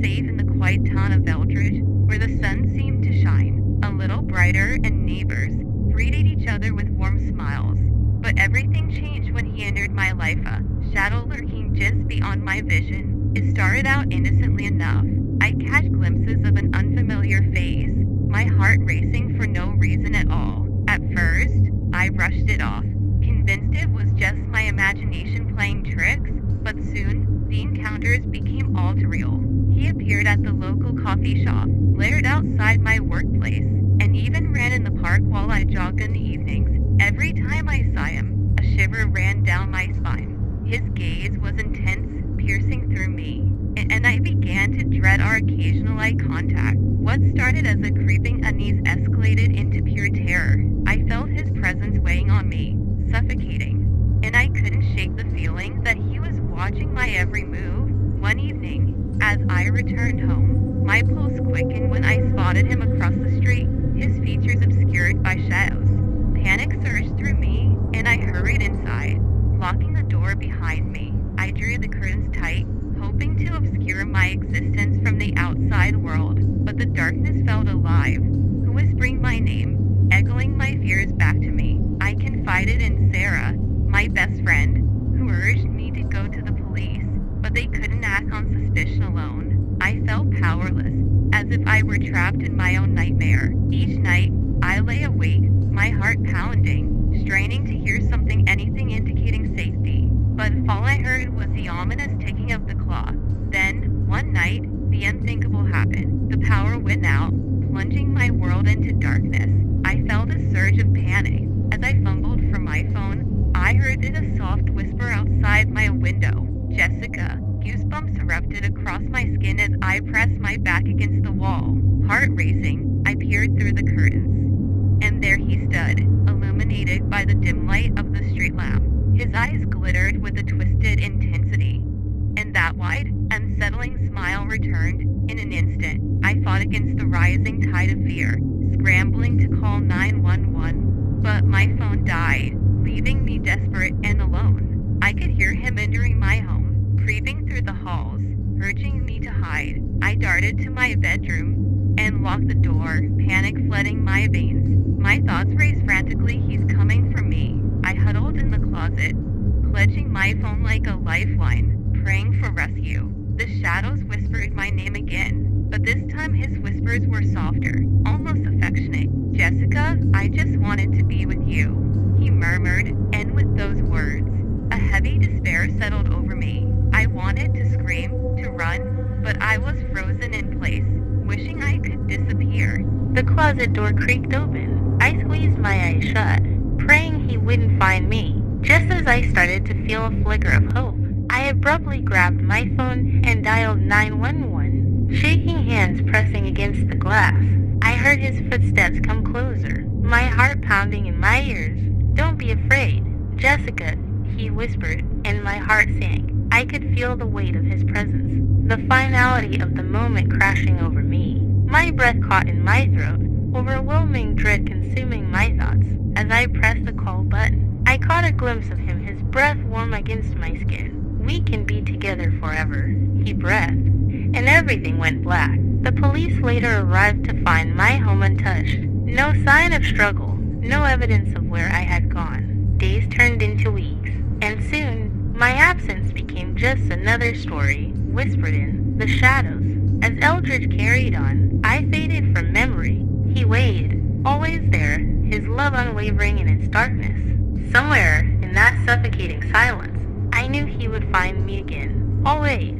safe in the quiet town of Eldridge, where the sun seemed to shine a little brighter and neighbors greeted each other with warm smiles. But everything changed when he entered my life, a shadow lurking just beyond my vision. It started out innocently enough. I'd catch glimpses of an unfamiliar face, my heart racing for no reason at all. At first, I brushed it off, convinced it was just my imagination playing tricks, but soon, the encounters became all too real. He appeared at the local coffee shop, layered outside my workplace, and even ran in the park while I jogged in the evenings. Every time I saw him, a shiver ran down my spine. His gaze was intense, piercing through me, and I began to dread our occasional eye contact. What started as a creeping unease escalated into pure terror. I felt his presence weighing on me, suffocating, and I couldn't shake the feeling that he was watching my every move. One evening, as I returned home, my pulse quickened when I spotted him across the street, his features obscured by shadows. Panic surged through me, and I hurried inside, locking the door behind me. I drew the curtains tight, hoping to obscure my existence from the outside world, but the darkness felt alive, whispering my name, echoing my fears back to me. I confided in Sarah, my best friend, who urged me to go to the police, but they couldn't act on suspicion alone. I felt powerless, as if I were trapped in my own nightmare. Each night, I lay awake, my heart pounding, straining to hear anything indicating safety. But all I heard was the ominous ticking of the clock. Then, one night, the unthinkable happened. The power went out, plunging my world into darkness. I felt a surge of panic. As I fumbled for my phone, I heard a soft whisper outside my window. Jessica. Goosebumps erupted across my skin as I pressed my back against the wall. Heart racing, I peered through the curtains. And there he stood, illuminated by the dim light of the street lamp. His eyes glittered with a twisted intensity, and that wide, unsettling smile returned in an instant. I fought against the rising tide of fear, scrambling to call 911, but my phone died, leaving me desperate and alone. I could hear him entering my home, creeping through the halls, urging me to hide. I darted to my bedroom and locked the door, panic flooding my veins. My thoughts raced frantically. He's coming for me. I huddled in the closet, clutching my phone like a lifeline, praying for rescue. The shadows whispered my name again, but this time his whispers were softer, almost affectionate. Jessica, I just wanted to be with you, he murmured, and with those words, a heavy despair settled over me. I wanted to scream, to run, but I was frozen in place, wishing I could disappear. The closet door creaked open. I squeezed my eyes shut, praying he wouldn't find me. Just as I started to feel a flicker of hope, I abruptly grabbed my phone and dialed 911, shaking hands pressing against the glass. I heard his footsteps come closer, my heart pounding in my ears. Don't be afraid, Jessica, he whispered, and my heart sank. I could feel the weight of his presence, the finality of the moment crashing over me. My breath caught in my throat, overwhelming dread consuming my thoughts. As I pressed the call button, I caught a glimpse of him, his breath warm against my skin. We can be together forever, he breathed, and everything went black. The police later arrived to find my home untouched. No sign of struggle, no evidence of where I had gone. Days turned into weeks, and soon, my absence became just another story, whispered in the shadows. As Eldridge carried on, I faded from memory. He waited, always there, his love unwavering in its darkness. Somewhere in that suffocating silence, I knew he would find me again, always.